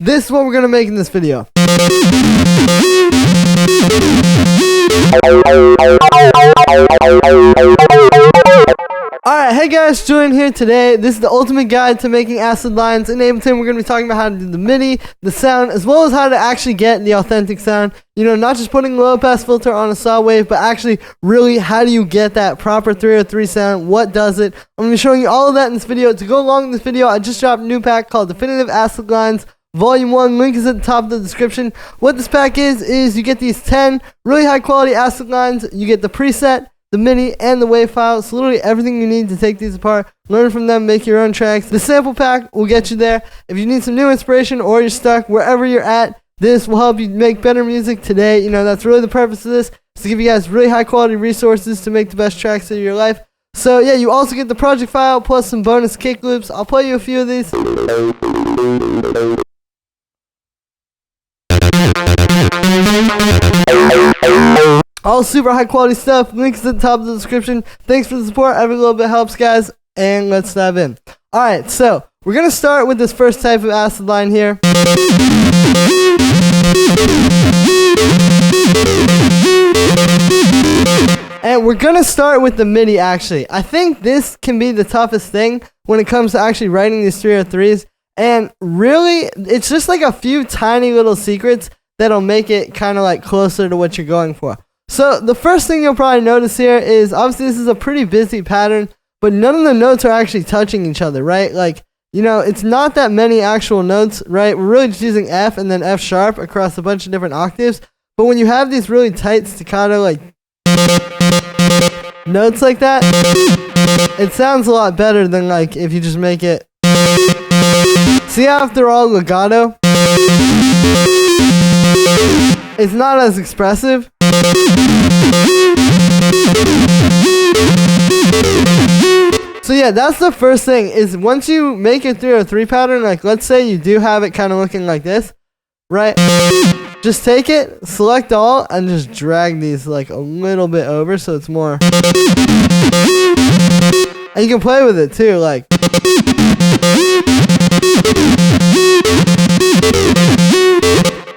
This is what we're going to make in this video. Alright, hey guys, Julian here today. This is the ultimate guide to making acid lines in Ableton. We're going to be talking about how to do the MIDI, the sound, as well as how to actually get the authentic sound. You know, not just putting a low pass filter on a saw wave, but actually really how do you get that proper 303 sound? What does it? I'm going to be showing you all of that in this video. To go along with this video, I just dropped a new pack called Definitive Acid Lines Volume 1, link is at the top of the description. What this pack is you get these 10 really high quality acid lines, you get the preset, the MIDI, and the wave file. So literally everything you need to take these apart, learn from them, make your own tracks. The sample pack will get you there. If you need some new inspiration or you're stuck wherever you're at, this will help you make better music today. You know, that's really the purpose of this, is to give you guys really high quality resources to make the best tracks of your life. So yeah, you also get the project file plus some bonus kick loops. I'll play you a few of these. All super high quality stuff. Links at the top of the description. Thanks for the support. Every little bit helps, guys. And let's dive in. Alright, so we're going to start with this first type of acid line here. And we're going to start with the MIDI, actually. I think this can be the toughest thing when it comes to actually writing these 303s. And really, it's just like a few tiny little secrets that'll make it kind of like closer to what you're going for. So the first thing you'll probably notice here is, obviously this is a pretty busy pattern, but none of the notes are actually touching each other, right? Like, you know, it's not that many actual notes, right? We're really just using F and then F sharp across a bunch of different octaves. But when you have these really tight staccato like notes like that, it sounds a lot better than like if you just make it. See how if they're all legato, it's not as expressive. So yeah, that's the first thing, is once you make a 303 pattern, like let's say you do have it kind of looking like this, right? Just take it, select all, and just drag these like a little bit over so it's more. And you can play with it too, like.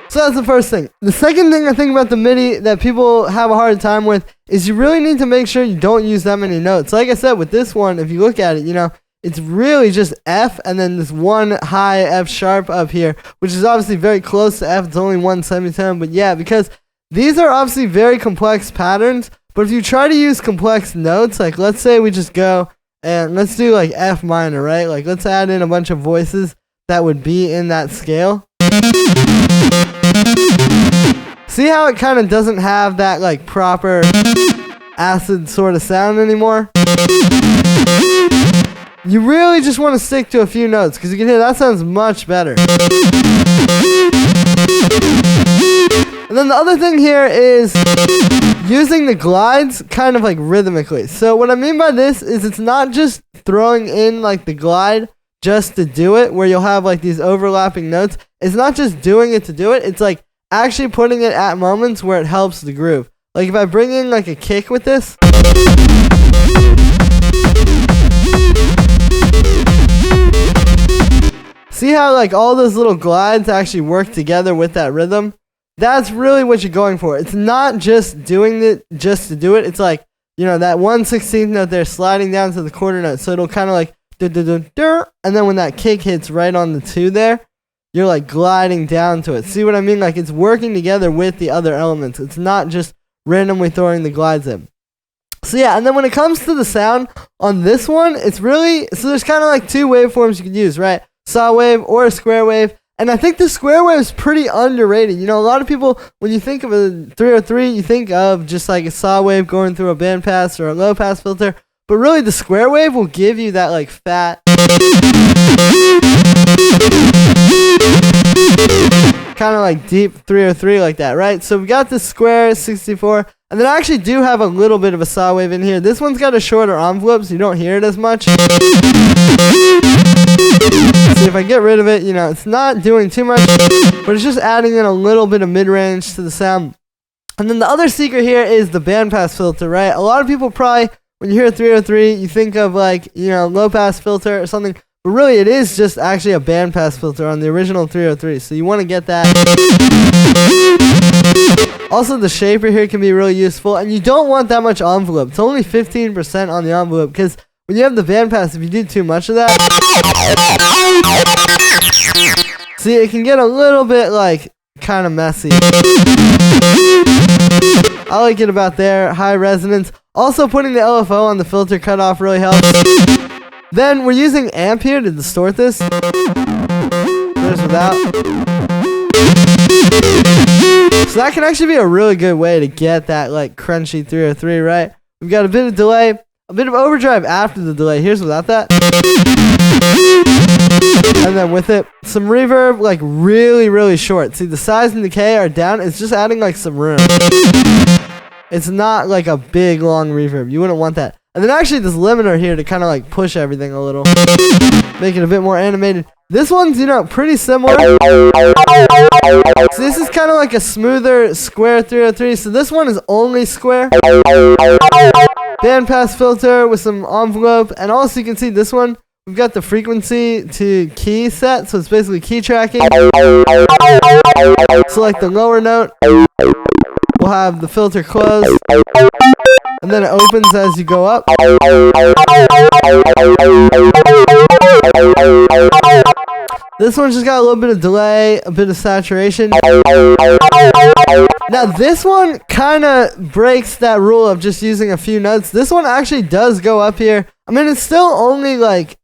So that's the first thing. The second thing I think about the MIDI that people have a hard time with is you really need to make sure you don't use that many notes. Like I said, with this one, if you look at it, you know, it's really just F and then this one high F sharp up here, which is obviously very close to F. It's only one semitone, but yeah, because these are obviously very complex patterns. But if you try to use complex notes, like let's say we just go and let's do like F minor, right? Like let's add in a bunch of voices that would be in that scale. See how it kind of doesn't have that like proper acid sort of sound anymore? You really just want to stick to a few notes because you can hear that sounds much better. And then the other thing here is using the glides kind of like rhythmically. So what I mean by this is it's not just throwing in like the glide just to do it, where you'll have like these overlapping notes. It's not just doing it to do it. It's like actually putting it at moments where it helps the groove. Like if I bring in like a kick with this. See how like all those little glides actually work together with that rhythm? That's really what you're going for. It's not just doing it just to do it. It's like, you know, that 1/16th note there sliding down to the quarter note. So it'll kind of like, and then when that kick hits right on the 2 there, you're like gliding down to it. See what I mean? Like it's working together with the other elements. It's not just randomly throwing the glides in. So yeah, and then when it comes to the sound on this one, it's really, so there's kind of like 2 waveforms you could use, right? Saw wave or a square wave. And I think the square wave is pretty underrated. You know, a lot of people, when you think of a 303, you think of just like a saw wave going through a bandpass or a low pass filter. But really, the square wave will give you that like fat, kind of like deep 303 like that, right? So we got the square 64, and then I actually do have a little bit of a saw wave in here. This one's got a shorter envelope, so you don't hear it as much. See, if I get rid of it, you know, it's not doing too much, but it's just adding in a little bit of mid-range to the sound. And then the other secret here is the bandpass filter, right? A lot of people probably, when you hear 303, you think of like, you know, low pass filter or something. but really it is just actually a bandpass filter on the original 303, so you want to get that. Also, the shaper here can be really useful, and you don't want that much envelope. It's only 15% on the envelope, because when you have the bandpass, if you do too much of that, see, it can get a little bit, like, kind of messy. I like it about there. High resonance. Also, putting the LFO on the filter cutoff really helps. Then, we're using amp here to distort this. There's without. So that can actually be a really good way to get that, like, crunchy 303, right? We've got a bit of delay, a bit of overdrive after the delay. Here's without that. And then with it, some reverb, like, really, really short. See, the size and decay are down. It's just adding, like, some room. It's not, like, a big, long reverb. You wouldn't want that. And then actually this limiter here to kind of, like, push everything a little. Make it a bit more animated. This one's, you know, pretty similar. So this is kind of like a smoother square 303. So this one is only square. Bandpass filter with some envelope. And also you can see this one, we've got the frequency to key set. So it's basically key tracking. So like the lower note, we'll have the filter closed. And then it opens as you go up. This one's just got a little bit of delay, a bit of saturation. Now this one kind of breaks that rule of just using a few notes. This one actually does go up here. I mean, it's still only like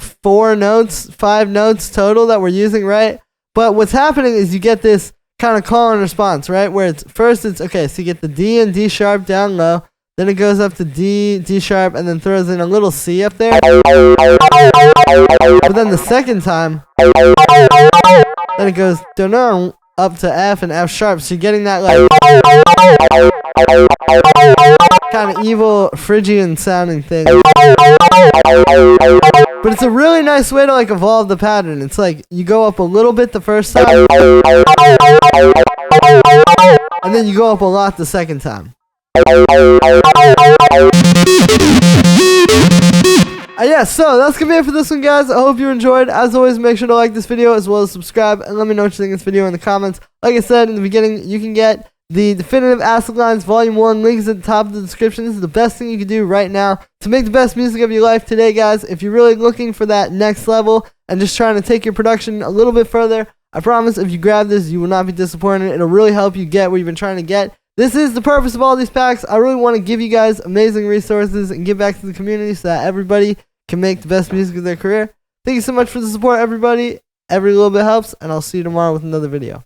5 notes total that we're using, right? But what's happening is you get this kind of call and response, right? Where it's first it's okay, so you get the D and D sharp down low. Then it goes up to D, D sharp, and then throws in a little C up there. But then the second time, then it goes up to F and F sharp. So you're getting that like kind of evil Phrygian sounding thing. But it's a really nice way to like evolve the pattern. It's like you go up a little bit the first time, and then you go up a lot the second time. Yeah, so that's gonna be it for this one, guys. I hope you enjoyed. As always, make sure to like this video as well as subscribe, and let me know what you think of this video in the comments. Like I said in the beginning, you can get the Definitive Acid Lines Volume 1. Links at the top of the description. This is the best thing you can do right now to make the best music of your life today, guys. If you're really looking for that next level and just trying to take your production a little bit further, I promise if you grab this, you will not be disappointed. It'll really help you get what you've been trying to get. This is the purpose of all these packs. I really want to give you guys amazing resources and give back to the community so that everybody can make the best music of their career. Thank you so much for the support, everybody. Every little bit helps, and I'll see you tomorrow with another video.